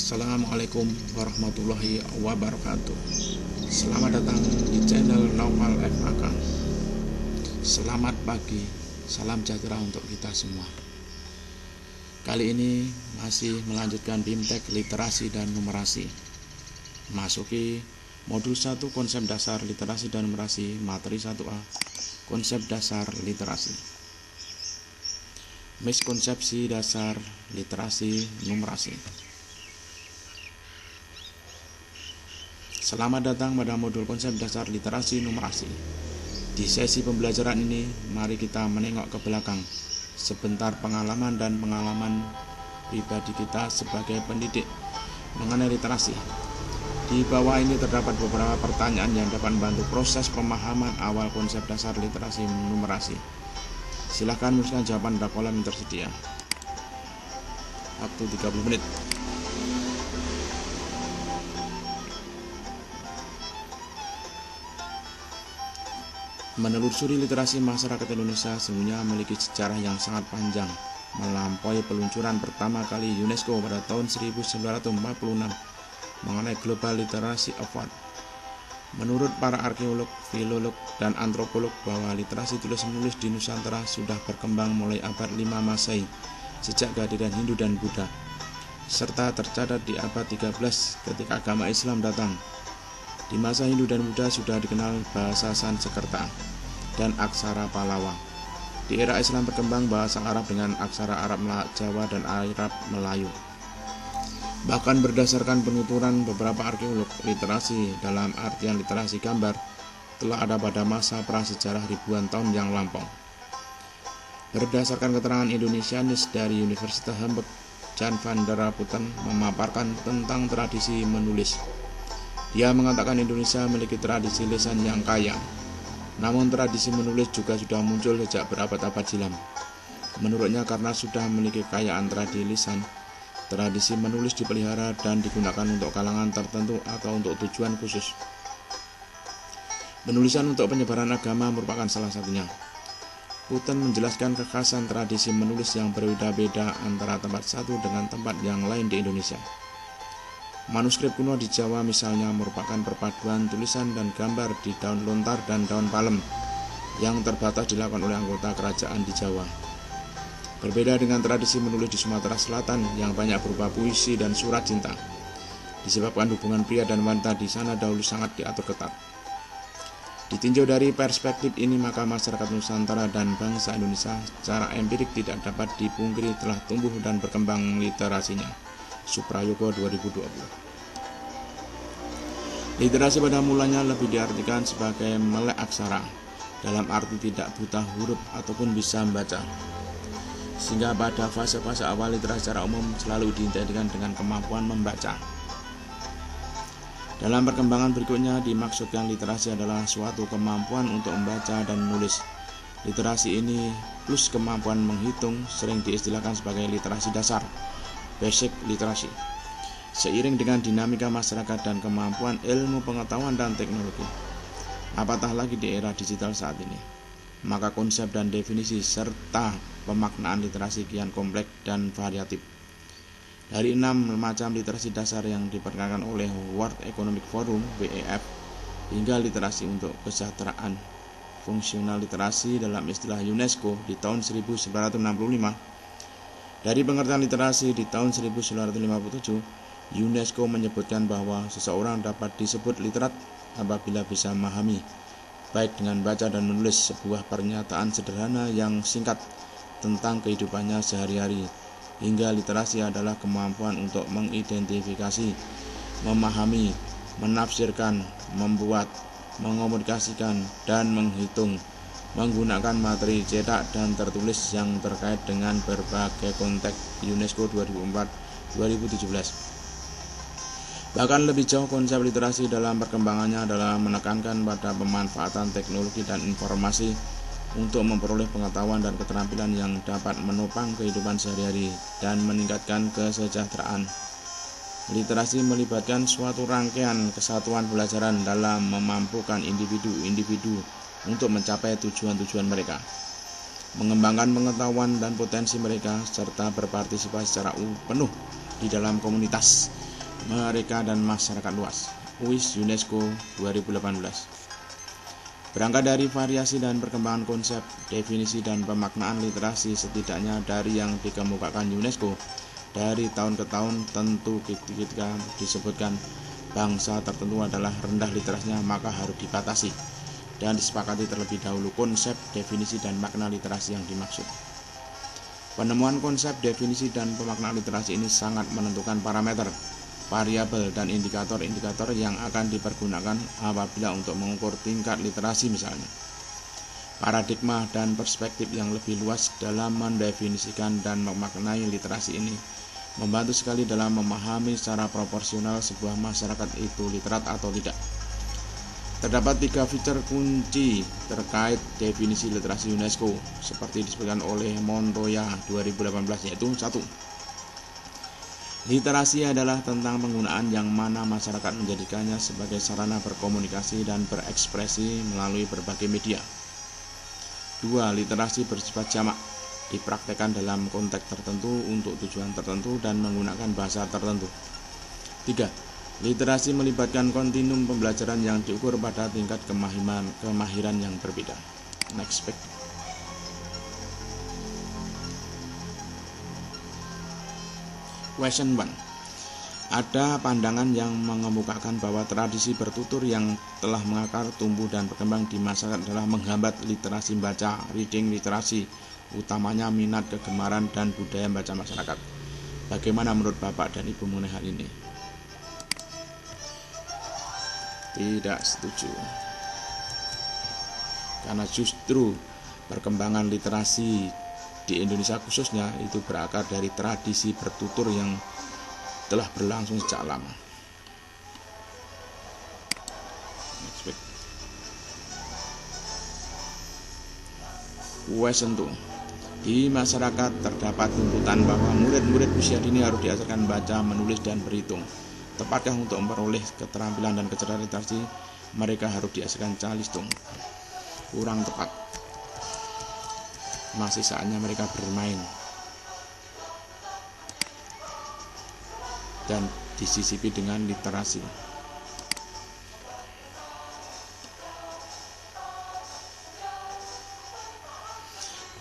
Assalamualaikum warahmatullahi wabarakatuh. Selamat datang di channel Naufal FAK. Selamat pagi, salam sejahtera untuk kita semua. Kali ini masih melanjutkan BIMTEK Literasi dan Numerasi. Masuki modul 1 konsep dasar literasi dan numerasi, materi 1A, konsep dasar literasi. Miskonsepsi dasar literasi numerasi. Selamat datang pada modul konsep dasar literasi numerasi. Di sesi pembelajaran ini, mari kita menengok ke belakang sebentar pengalaman dan pengalaman pribadi kita sebagai pendidik mengenai literasi. Di bawah ini terdapat beberapa pertanyaan yang dapat membantu proses pemahaman awal konsep dasar literasi numerasi. Silahkan menuliskan jawaban pada kolom yang tersedia. Waktu 30 menit. Menelusuri literasi masyarakat Indonesia sesungguhnya memiliki sejarah yang sangat panjang, melampaui peluncuran pertama kali UNESCO pada tahun 1946 mengenai Global Literacy Award. Menurut para arkeolog, filolog, dan antropolog bahwa literasi tulis-menulis di Nusantara sudah berkembang mulai abad 5 Masehi sejak kehadiran Hindu dan Buddha, serta tercatat di abad 13 ketika agama Islam datang. Di masa Hindu dan Buddha sudah dikenal bahasa Sanskerta dan aksara Pallawa. Di era Islam berkembang bahasa Arab dengan aksara Arab Jawa dan Arab Melayu. Bahkan berdasarkan penuturan beberapa arkeolog, literasi dalam artian literasi gambar telah ada pada masa prasejarah ribuan tahun yang lampau. Berdasarkan keterangan Indonesianis dari Universitas Hamburg, Jan van der Putten memaparkan tentang tradisi menulis. Dia mengatakan Indonesia memiliki tradisi lisan yang kaya. Namun tradisi menulis juga sudah muncul sejak berabad-abad silam. Menurutnya karena sudah memiliki kekayaan tradisi lisan, tradisi menulis dipelihara dan digunakan untuk kalangan tertentu atau untuk tujuan khusus. Penulisan untuk penyebaran agama merupakan salah satunya. Putten menjelaskan kekhasan tradisi menulis yang berbeda-beda antara tempat satu dengan tempat yang lain di Indonesia. Manuskrip kuno di Jawa misalnya merupakan perpaduan tulisan dan gambar di daun lontar dan daun palem yang terbatas dilakukan oleh anggota kerajaan di Jawa. Berbeda dengan tradisi menulis di Sumatera Selatan yang banyak berupa puisi dan surat cinta. Disebabkan hubungan pria dan wanita di sana dahulu sangat diatur ketat. Ditinjau dari perspektif ini, maka masyarakat Nusantara dan bangsa Indonesia secara empirik tidak dapat dipungkiri telah tumbuh dan berkembang literasinya. Suprayogo 2020. Literasi pada mulanya lebih diartikan sebagai melek aksara, dalam arti tidak buta huruf ataupun bisa membaca. Sehingga pada fase-fase awal literasi secara umum selalu diidentikan dengan kemampuan membaca. Dalam perkembangan berikutnya dimaksudkan literasi adalah suatu kemampuan untuk membaca dan menulis. Literasi ini plus kemampuan menghitung sering diistilahkan sebagai literasi dasar, basic literasi. Seiring dengan dinamika masyarakat dan kemampuan ilmu pengetahuan dan teknologi, apatah lagi di era digital saat ini, maka konsep dan definisi serta pemaknaan literasi kian kompleks dan variatif. Dari 6 macam literasi dasar yang diperkenalkan oleh World Economic Forum (WEF) hingga literasi untuk kesejahteraan, fungsional literasi dalam istilah UNESCO di tahun 1965. Dari pengertian literasi di tahun 1957, UNESCO menyebutkan bahwa seseorang dapat disebut literat apabila bisa memahami, baik dengan baca dan menulis, sebuah pernyataan sederhana yang singkat tentang kehidupannya sehari-hari, hingga literasi adalah kemampuan untuk mengidentifikasi, memahami, menafsirkan, membuat, mengomunikasikan, dan menghitung menggunakan materi cetak dan tertulis yang terkait dengan berbagai konteks UNESCO 2017. Bahkan lebih jauh, konsep literasi dalam perkembangannya adalah menekankan pada pemanfaatan teknologi dan informasi untuk memperoleh pengetahuan dan keterampilan yang dapat menopang kehidupan sehari-hari dan meningkatkan kesejahteraan. Literasi melibatkan suatu rangkaian kesatuan pembelajaran dalam memampukan individu-individu untuk mencapai tujuan-tujuan mereka, mengembangkan pengetahuan dan potensi mereka, serta berpartisipasi secara penuh di dalam komunitas mereka dan masyarakat luas. UIS UNESCO 2018. Berangkat dari variasi dan perkembangan konsep, definisi dan pemaknaan literasi setidaknya dari yang dikemukakan UNESCO dari tahun ke tahun, tentu ketika disebutkan bangsa tertentu adalah rendah literasinya maka harus dibatasi dan disepakati terlebih dahulu konsep, definisi, dan makna literasi yang dimaksud. Penemuan konsep, definisi, dan pemaknaan literasi ini sangat menentukan parameter, variabel, dan indikator-indikator yang akan dipergunakan apabila untuk mengukur tingkat literasi misalnya. Paradigma dan perspektif yang lebih luas dalam mendefinisikan dan memaknai literasi ini membantu sekali dalam memahami secara proporsional sebuah masyarakat itu literat atau tidak. Terdapat 3 fitur kunci terkait definisi literasi UNESCO seperti disebutkan oleh Montoya 2018, yaitu 1. Literasi adalah tentang penggunaan yang mana masyarakat menjadikannya sebagai sarana berkomunikasi dan berekspresi melalui berbagai media. 2. Literasi bersifat jamak, dipraktekkan dalam konteks tertentu untuk tujuan tertentu dan menggunakan bahasa tertentu. 3. Literasi melibatkan kontinum pembelajaran yang diukur pada tingkat kemahiran yang berbeda. Next page. Question 1. Ada pandangan yang mengemukakan bahwa tradisi bertutur yang telah mengakar, tumbuh, dan berkembang di masyarakat adalah menghambat literasi membaca, reading literasi, utamanya minat, kegemaran, dan budaya membaca masyarakat. Bagaimana menurut Bapak dan Ibu mengenai hal ini? Tidak setuju, karena justru perkembangan literasi di Indonesia khususnya itu berakar dari tradisi bertutur yang telah berlangsung sejak lama. Question 2. Di masyarakat terdapat tuntutan bahwa murid-murid usia dini harus diajarkan baca, menulis, dan berhitung. Tepatkah untuk memperoleh keterampilan dan kecerdasan literasi mereka harus diajarkan calistung? Kurang tepat. Masih saatnya mereka bermain dan disisipi dengan literasi.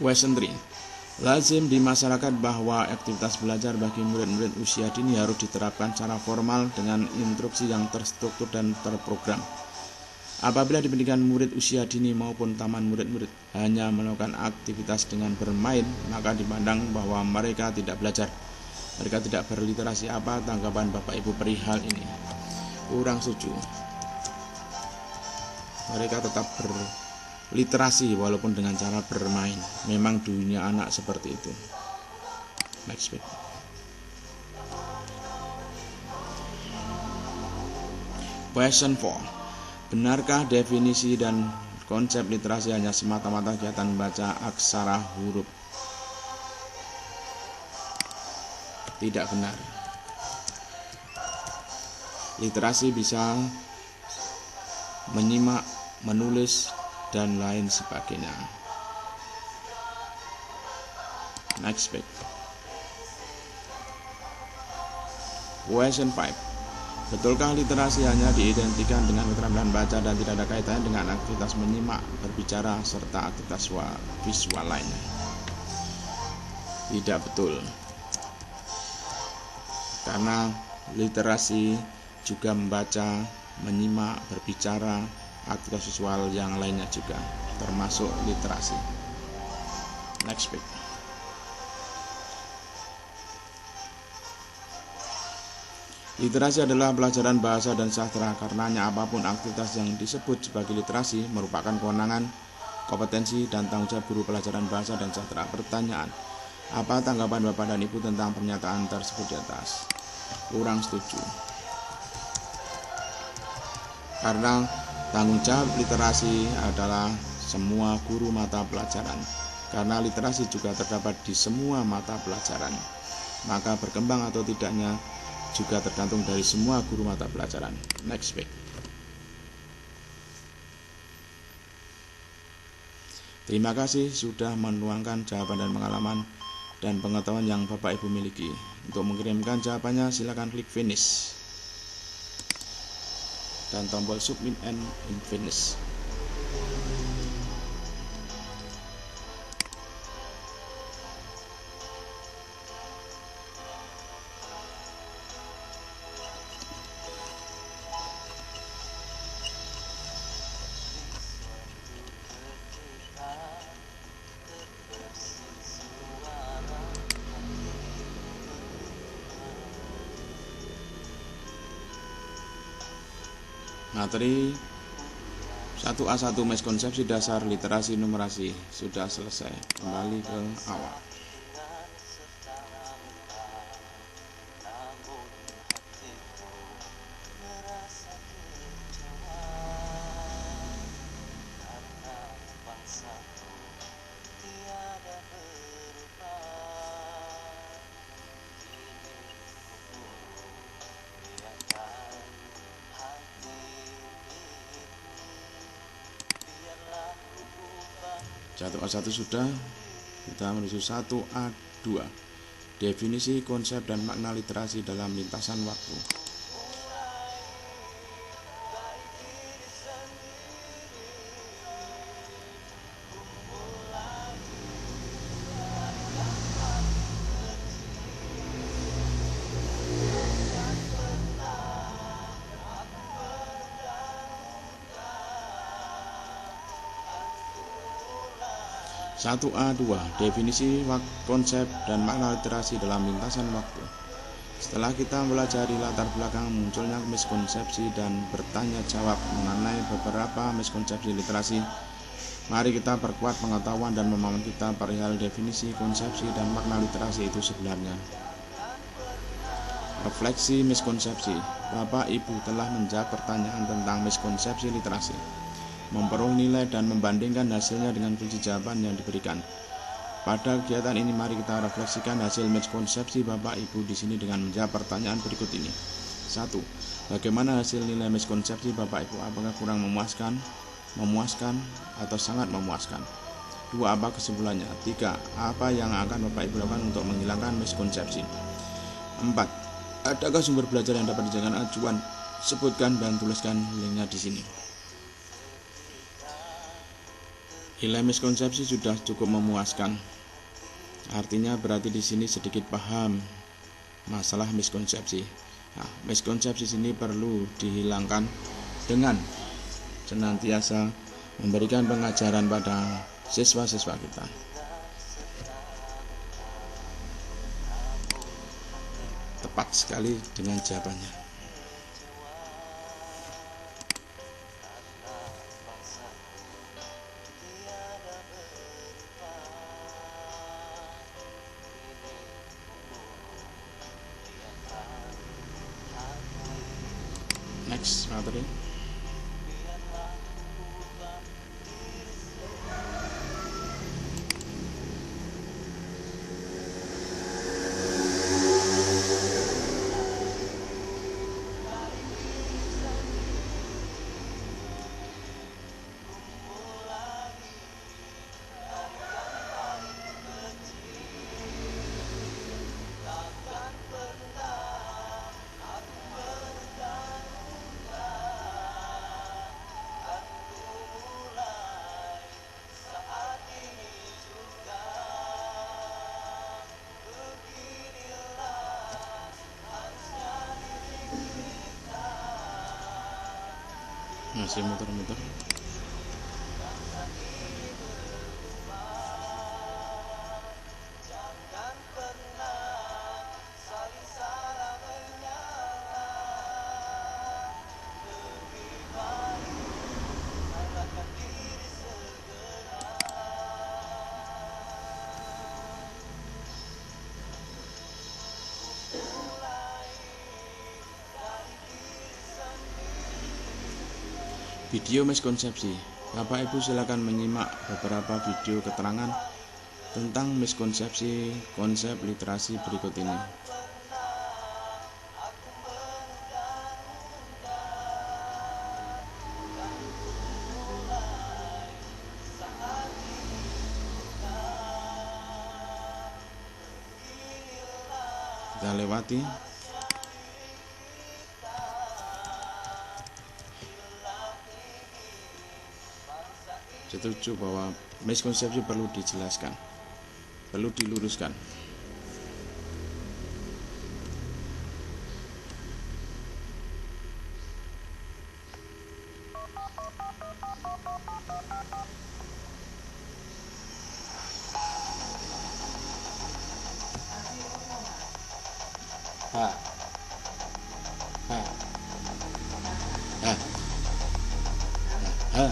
Question 3. Lazim di masyarakat bahwa aktivitas belajar bagi murid-murid usia dini harus diterapkan secara formal dengan instruksi yang terstruktur dan terprogram. Apabila dibandingkan murid usia dini maupun taman murid-murid hanya melakukan aktivitas dengan bermain, maka dipandang bahwa mereka tidak belajar. Mereka tidak berliterasi. Apa tanggapan Bapak Ibu perihal ini? Kurang setuju. Mereka tetap berliterasi walaupun dengan cara bermain. Memang dunia anak seperti itu. Next page. Question 4. Benarkah definisi dan konsep literasi hanya semata-mata kegiatan membaca aksara huruf? Tidak benar. Literasi bisa menyimak, menulis, dan lain sebagainya. Next page. Question 5. Betulkah literasi hanya diidentikan dengan keterampilan baca dan tidak ada kaitannya dengan aktivitas menyimak, berbicara, serta aktivitas visual lainnya? Tidak betul. Karena literasi juga membaca, menyimak, berbicara, aktivitas visual yang lainnya juga, termasuk literasi. Next page. Literasi adalah pelajaran bahasa dan sastra. Karenanya apapun aktivitas yang disebut sebagai literasi merupakan kewenangan, kompetensi, dan tanggung jawab guru pelajaran bahasa dan sastra. Pertanyaan, apa tanggapan Bapak dan Ibu tentang pernyataan tersebut di atas? Kurang setuju. Karena tanggung jawab literasi adalah semua guru mata pelajaran. Karena literasi juga terdapat di semua mata pelajaran, maka berkembang atau tidaknya juga tergantung dari semua guru mata pelajaran. Next page. Terima kasih sudah menuangkan jawaban dan pengalaman dan pengetahuan yang Bapak Ibu miliki. Untuk mengirimkan jawabannya silakan klik finish. dan tombol submit and finish. Materi 1A1 miskonsepsi dasar literasi numerasi sudah selesai. Kembali ke awal. Satu A1 sudah, kita menuju 1A2. Definisi, konsep, dan makna literasi dalam lintasan waktu. Satu A2. Definisi, konsep, dan makna literasi dalam lintasan waktu. Setelah kita mempelajari latar belakang munculnya miskonsepsi dan bertanya jawab mengenai beberapa miskonsepsi literasi, mari kita perkuat pengetahuan dan pemahaman kita perihal definisi, konsepsi, dan makna literasi itu sebenarnya. Refleksi miskonsepsi. Bapak Ibu telah menjawab pertanyaan tentang miskonsepsi literasi, memperoleh nilai dan membandingkan hasilnya dengan kunci jawaban yang diberikan. Pada kegiatan ini mari kita refleksikan hasil miskonsepsi Bapak Ibu di sini dengan menjawab pertanyaan berikut ini. 1. Bagaimana hasil nilai miskonsepsi Bapak Ibu? Apakah kurang memuaskan, atau sangat memuaskan? 2. Apa kesimpulannya? 3. Apa yang akan Bapak Ibu lakukan untuk menghilangkan miskonsepsi? 4. Adakah sumber belajar yang dapat dijadikan acuan? Sebutkan dan tuliskan linknya di sini. Nilai miskonsepsi sudah cukup memuaskan. Artinya berarti di sini sedikit paham masalah miskonsepsi. Nah, miskonsepsi sini perlu dihilangkan dengan senantiasa memberikan pengajaran pada siswa-siswa kita. Tepat sekali dengan jawabannya. Next materi. Masih muter-muter. Video miskonsepsi. Bapak Ibu silakan menyimak beberapa video keterangan tentang miskonsepsi konsep literasi berikut ini. Kita lewati. Setuju bahwa miskonsepsi perlu dijelaskan, perlu diluruskan. Ha. Ha. Ha. Ha.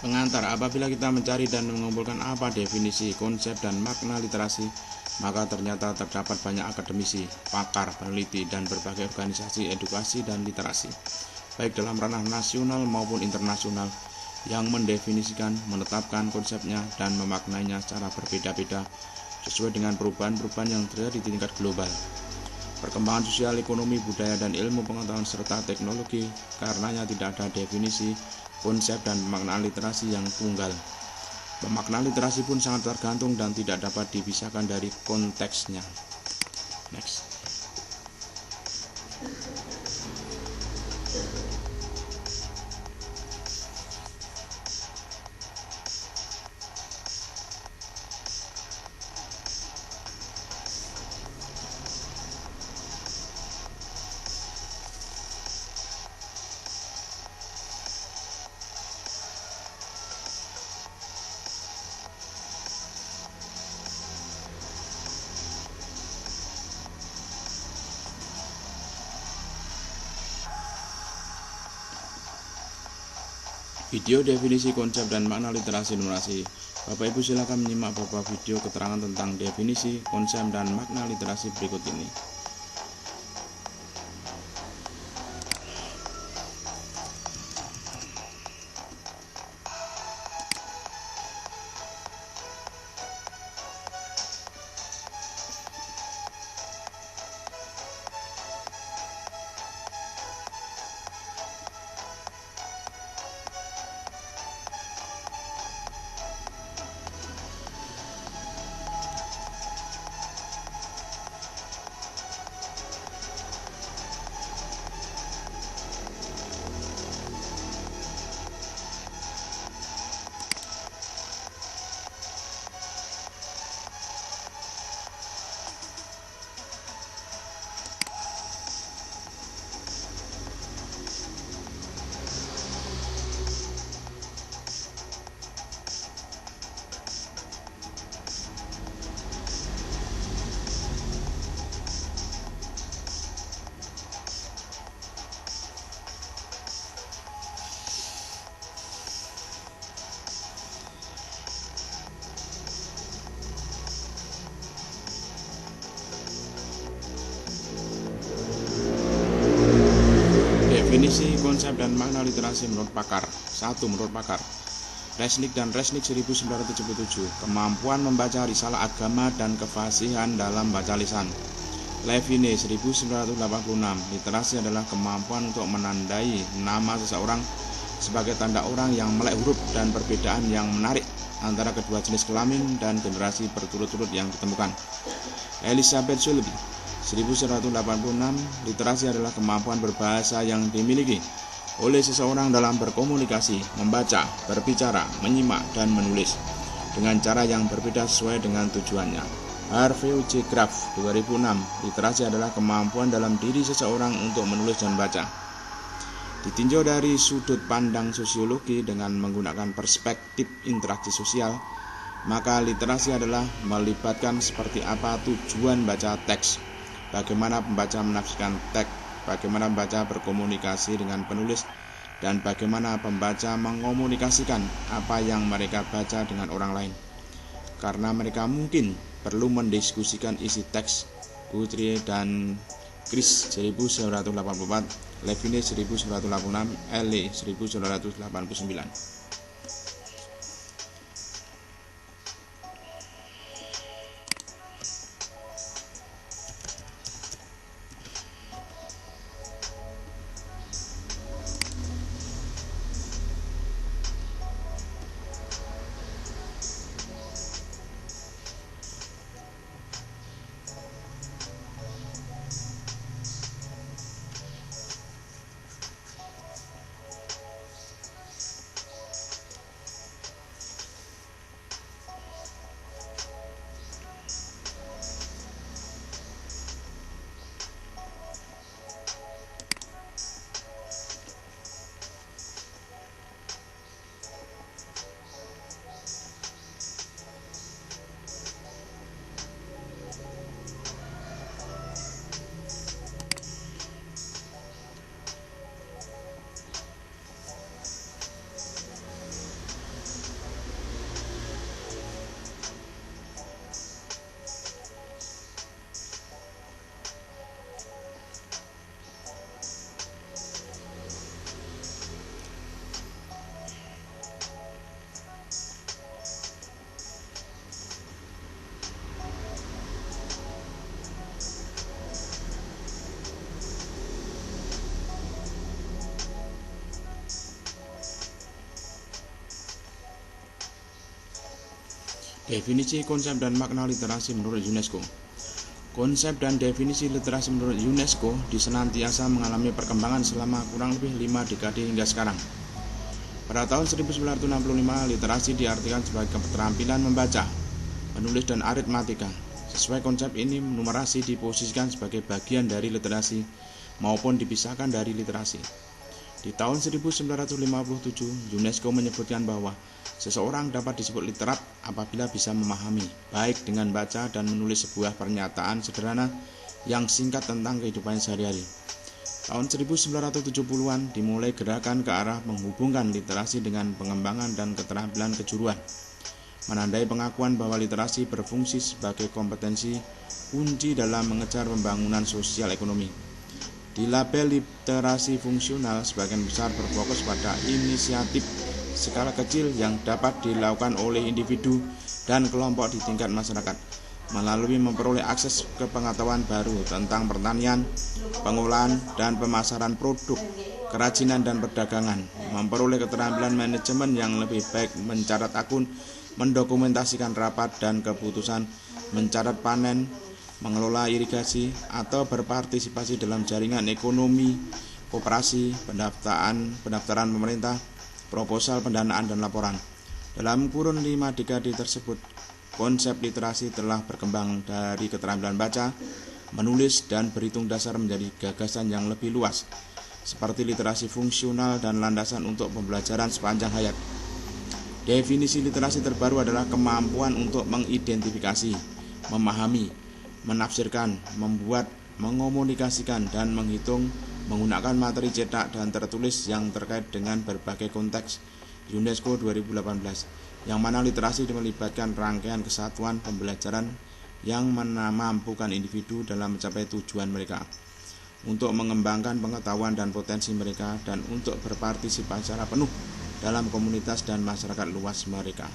Pengantar, apabila kita mencari dan mengumpulkan apa definisi, konsep, dan makna literasi, maka ternyata terdapat banyak akademisi, pakar, peneliti, dan berbagai organisasi edukasi dan literasi, baik dalam ranah nasional maupun internasional, yang mendefinisikan, menetapkan konsepnya, dan memaknainya secara berbeda-beda sesuai dengan perubahan-perubahan yang terjadi di tingkat global. Perkembangan sosial, ekonomi, budaya, dan ilmu pengetahuan serta teknologi, karenanya tidak ada definisi, konsep, dan pemaknaan literasi yang tunggal. Pemaknaan literasi pun sangat tergantung dan tidak dapat dipisahkan dari konteksnya. Next. Video definisi konsep dan makna literasi numerasi. Bapak Ibu silakan menyimak beberapa video keterangan tentang definisi, konsep, dan makna literasi berikut ini. Definisi, konsep, dan makna literasi menurut pakar. 1. Menurut pakar Resnick dan Resnick 1977, kemampuan membaca risalah agama dan kefasihan dalam baca lisan. Levine 1986, literasi adalah kemampuan untuk menandai nama seseorang sebagai tanda orang yang melek huruf dan perbedaan yang menarik antara kedua jenis kelamin dan generasi berturut-turut yang ditemukan. Elizabeth Sulby 1986, literasi adalah kemampuan berbahasa yang dimiliki oleh seseorang dalam berkomunikasi, membaca, berbicara, menyimak, dan menulis dengan cara yang berbeda sesuai dengan tujuannya. Harvey J. Graff 2006, literasi adalah kemampuan dalam diri seseorang untuk menulis dan baca. Ditinjau dari sudut pandang sosiologi dengan menggunakan perspektif interaksi sosial, maka literasi adalah melibatkan seperti apa tujuan baca teks, bagaimana pembaca menafsirkan teks, bagaimana pembaca berkomunikasi dengan penulis, dan bagaimana pembaca mengomunikasikan apa yang mereka baca dengan orang lain. Karena mereka mungkin perlu mendiskusikan isi teks. Guthrie dan Chris 1984, Levine 1986, L. 1989. Definisi, konsep, dan makna literasi menurut UNESCO. Konsep dan definisi literasi menurut UNESCO disenantiasa mengalami perkembangan selama kurang lebih 5 dekade hingga sekarang. Pada tahun 1965, literasi diartikan sebagai keterampilan membaca, menulis, dan aritmatika. Sesuai konsep ini, numerasi diposisikan sebagai bagian dari literasi maupun dipisahkan dari literasi. Di tahun 1957, UNESCO menyebutkan bahwa seseorang dapat disebut literat apabila bisa memahami, baik dengan baca dan menulis sebuah pernyataan sederhana yang singkat tentang kehidupan sehari-hari. Tahun 1970-an dimulai gerakan ke arah menghubungkan literasi dengan pengembangan dan keterampilan kejuruan, menandai pengakuan bahwa literasi berfungsi sebagai kompetensi kunci dalam mengejar pembangunan sosial ekonomi. Di label literasi fungsional, sebagian besar berfokus pada inisiatif skala kecil yang dapat dilakukan oleh individu dan kelompok di tingkat masyarakat melalui memperoleh akses ke pengetahuan baru tentang pertanian, pengolahan dan pemasaran produk, kerajinan dan perdagangan, memperoleh keterampilan manajemen yang lebih baik, mencatat akun, mendokumentasikan rapat dan keputusan, mencatat panen, mengelola irigasi, atau berpartisipasi dalam jaringan ekonomi, koperasi, pendaftaran pemerintah, proposal pendanaan, dan laporan. Dalam kurun 5 dekade tersebut, konsep literasi telah berkembang dari keterampilan baca, menulis, dan berhitung dasar menjadi gagasan yang lebih luas, seperti literasi fungsional dan landasan untuk pembelajaran sepanjang hayat. Definisi literasi terbaru adalah kemampuan untuk mengidentifikasi, memahami, menafsirkan, membuat, mengomunikasikan, dan menghitung menggunakan materi cetak dan tertulis yang terkait dengan berbagai konteks. UNESCO 2018, yang mana literasi melibatkan rangkaian kesatuan pembelajaran yang memampukan individu dalam mencapai tujuan mereka, untuk mengembangkan pengetahuan dan potensi mereka, dan untuk berpartisipasi secara penuh dalam komunitas dan masyarakat luas mereka.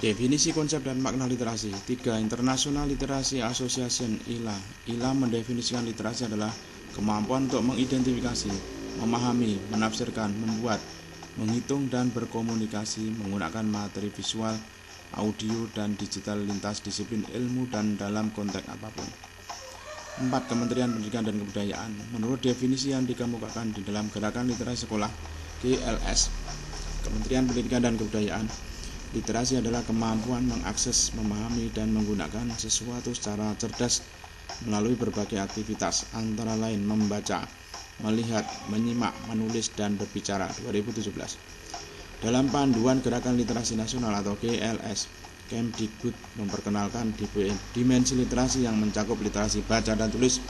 Definisi konsep dan makna literasi. 3. International Literacy Association (ILA). ILA mendefinisikan literasi adalah kemampuan untuk mengidentifikasi, memahami, menafsirkan, membuat, menghitung, dan berkomunikasi menggunakan materi visual, audio, dan digital lintas disiplin ilmu dan dalam konteks apapun. 4. Kementerian Pendidikan dan Kebudayaan. Menurut definisi yang dikemukakan di dalam Gerakan Literasi Sekolah (GLS), Kementerian Pendidikan dan Kebudayaan, literasi adalah kemampuan mengakses, memahami, dan menggunakan sesuatu secara cerdas melalui berbagai aktivitas, antara lain membaca, melihat, menyimak, menulis, dan berbicara. 2017. Dalam Panduan Gerakan Literasi Nasional atau GLS, Kemdikbud memperkenalkan dimensi literasi yang mencakup literasi baca dan tulis,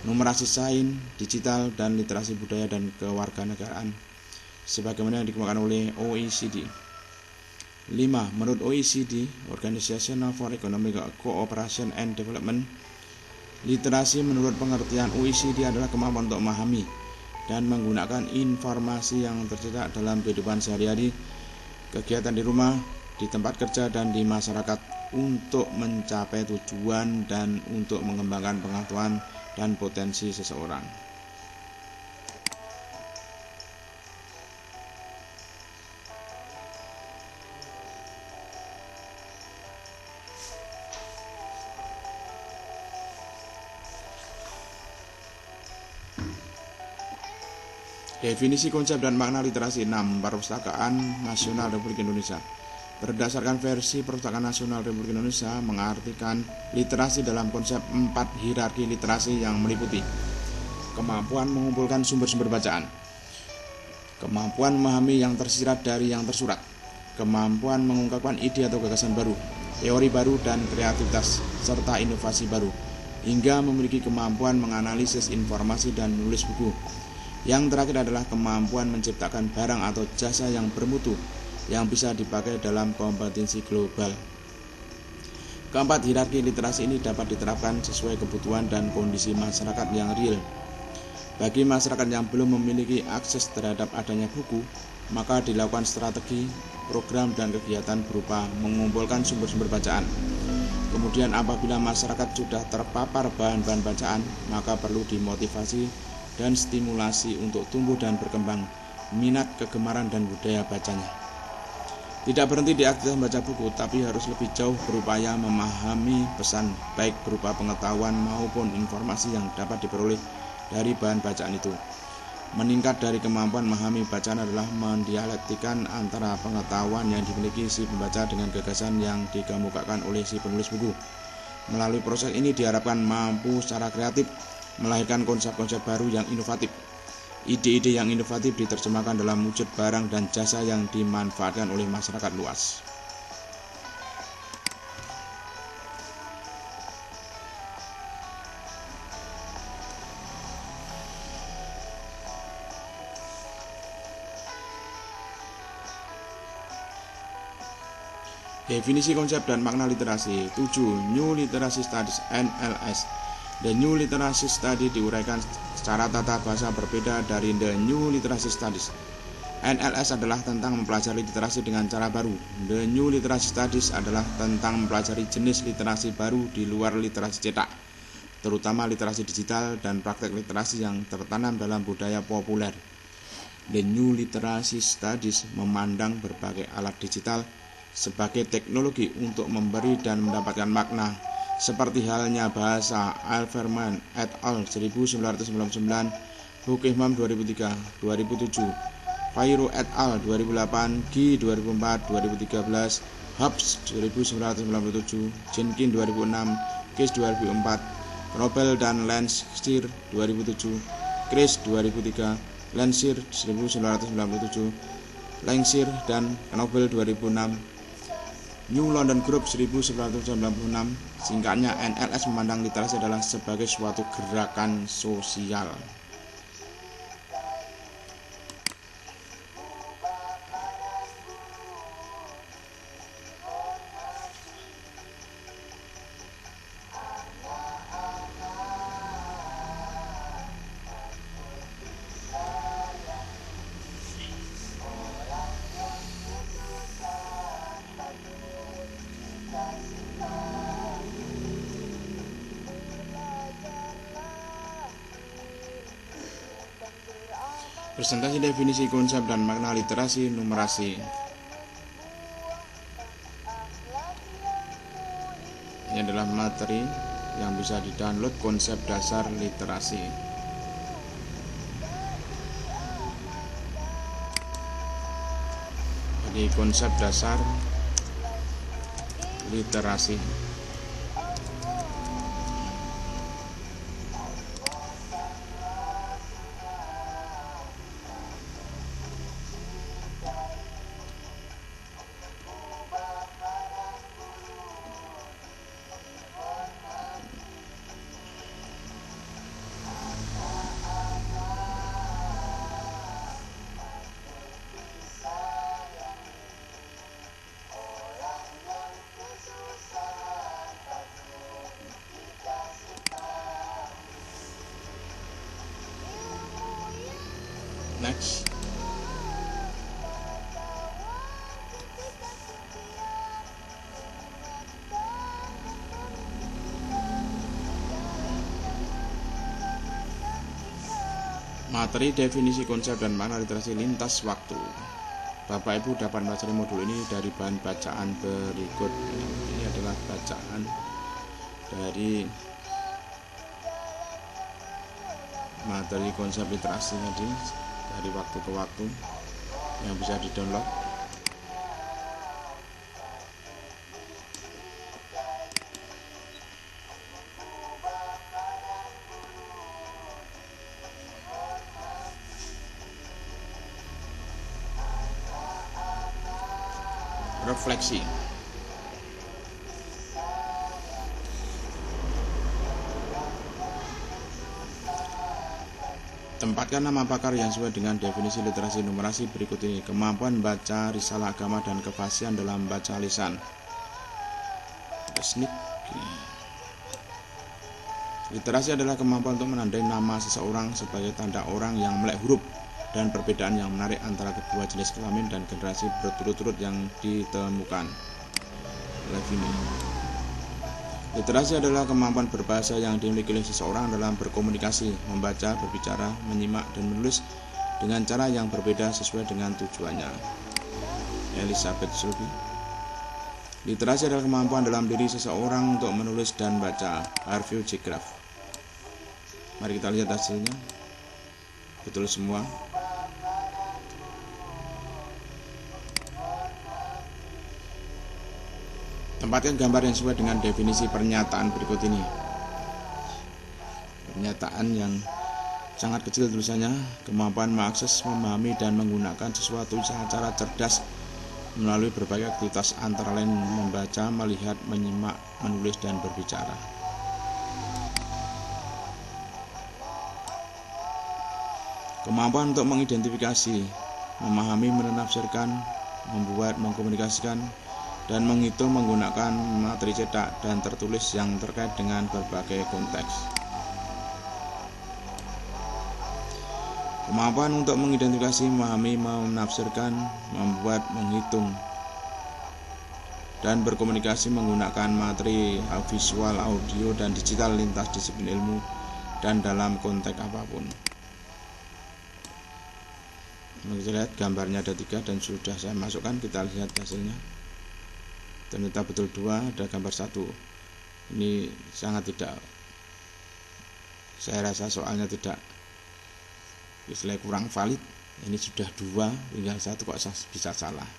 numerasi sains, digital, dan literasi budaya dan kewarganegaraan, sebagaimana yang dikemukakan oleh OECD. 5. Menurut OECD, Organization for Economic Cooperation and Development, literasi menurut pengertian OECD adalah kemampuan untuk memahami dan menggunakan informasi yang tercetak dalam kehidupan sehari-hari, kegiatan di rumah, di tempat kerja, dan di masyarakat untuk mencapai tujuan dan untuk mengembangkan pengetahuan dan potensi seseorang. Definisi konsep dan makna literasi. 6. Perpustakaan Nasional Republik Indonesia. Berdasarkan versi Perpustakaan Nasional Republik Indonesia mengartikan literasi dalam konsep 4 hierarki literasi yang meliputi kemampuan mengumpulkan sumber-sumber bacaan, kemampuan memahami yang tersirat dari yang tersurat, kemampuan mengungkapkan ide atau gagasan baru, teori baru, dan kreativitas serta inovasi baru, hingga memiliki kemampuan menganalisis informasi dan menulis buku. Yang terakhir adalah kemampuan menciptakan barang atau jasa yang bermutu yang bisa dipakai dalam kompetensi global. Keempat hierarki literasi ini dapat diterapkan sesuai kebutuhan dan kondisi masyarakat yang real. Bagi masyarakat yang belum memiliki akses terhadap adanya buku, maka dilakukan strategi, program, dan kegiatan berupa mengumpulkan sumber-sumber bacaan. Kemudian apabila masyarakat sudah terpapar bahan-bahan bacaan, maka perlu dimotivasi dan stimulasi untuk tumbuh dan berkembang minat, kegemaran, dan budaya bacanya. Tidak berhenti di aktivitas membaca buku, tapi harus lebih jauh berupaya memahami pesan, baik berupa pengetahuan maupun informasi yang dapat diperoleh dari bahan bacaan itu. Meningkat dari kemampuan memahami bacaan adalah mendialektikan antara pengetahuan yang dimiliki si pembaca dengan gagasan yang dikemukakan oleh si penulis buku. Melalui proses ini diharapkan mampu secara kreatif melahirkan konsep-konsep baru yang inovatif. Ide-ide yang inovatif diterjemahkan dalam wujud barang dan jasa yang dimanfaatkan oleh masyarakat luas. Definisi konsep dan makna literasi. 7. New Literacy Studies (NLS). The New Literacy Study diuraikan secara tata bahasa berbeda dari The New Literacy Studies. NLS adalah tentang mempelajari literasi dengan cara baru. The New Literacy Studies adalah tentang mempelajari jenis literasi baru di luar literasi cetak, terutama literasi digital dan praktek literasi yang tertanam dalam budaya populer. The New Literacy Studies memandang berbagai alat digital sebagai teknologi untuk memberi dan mendapatkan makna, seperti halnya bahasa. Alferman et al. 1999, Buchheim 2003, 2007, Fairo et al. 2008, Gi 2004, 2013, Hobbs 1997, Jenkins 2006, Case 2004, Knobel dan Landseer 2007, Chris 2003, Landseer 1997, Landseer dan Knobel 2006, New London Group 1996. Singkatnya, NLS memandang literasi adalah sebagai suatu gerakan sosial. Presentasi definisi konsep dan makna literasi numerasi. Ini adalah materi yang bisa di-download konsep dasar literasi. Jadi konsep dasar literasi. Next. Materi definisi konsep dan makna literasi lintas waktu. Bapak Ibu dapat mempelajari modul ini dari bahan bacaan berikut. Ini adalah bacaan dari materi konsep literasi tadi dari waktu ke waktu yang bisa di-download. Refleksi. Tempatkan nama pakar yang sesuai dengan definisi literasi numerasi berikut ini. Kemampuan baca risalah agama dan kefasihan dalam baca lisan. Literasi adalah kemampuan untuk menandai nama seseorang sebagai tanda orang yang melek huruf dan perbedaan yang menarik antara kedua jenis kelamin dan generasi berturut-turut yang ditemukan. Literasi adalah kemampuan berbahasa yang dimiliki oleh seseorang dalam berkomunikasi, membaca, berbicara, menyimak, dan menulis dengan cara yang berbeda sesuai dengan tujuannya. Elizabeth Shelby. Literasi adalah kemampuan dalam diri seseorang untuk menulis dan baca. Harvey J. Graff. Mari kita lihat hasilnya. Betul semua. Tempatkan gambar yang sesuai dengan definisi pernyataan berikut ini. Pernyataan yang sangat kecil tulisannya, kemampuan mengakses, memahami, dan menggunakan sesuatu secara cerdas melalui berbagai aktivitas antara lain membaca, melihat, menyimak, menulis, dan berbicara. Kemampuan untuk mengidentifikasi, memahami, menafsirkan, membuat, mengkomunikasikan, dan menghitung menggunakan materi cetak dan tertulis yang terkait dengan berbagai konteks. Kemampuan untuk mengidentifikasi, memahami, menafsirkan, membuat, menghitung, dan berkomunikasi menggunakan materi visual, audio, dan digital lintas disiplin ilmu dan dalam konteks apapun. Kita lihat gambarnya ada 3 dan sudah saya masukkan, kita lihat hasilnya. Ternyata betul 2, ada gambar 1. Ini sangat tidak, saya rasa soalnya tidak, istilahnya kurang valid. Ini sudah 2, tinggal 1 kok bisa salah.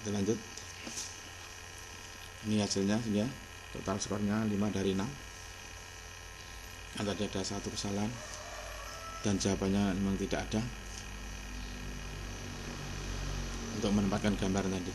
Kita lanjut. Ini hasilnya ya, total skornya 5 dari 6. Ada 1 kesalahan dan jawabannya memang tidak ada. Untuk menempatkan gambar tadi.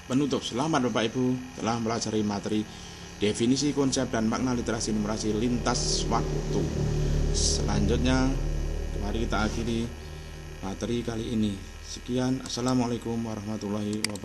Penutup, selamat Bapak Ibu telah mempelajari materi definisi konsep dan makna literasi numerasi lintas waktu. Selanjutnya, mari kita akhiri materi kali ini. Sekian, assalamualaikum warahmatullahi wabarakatuh.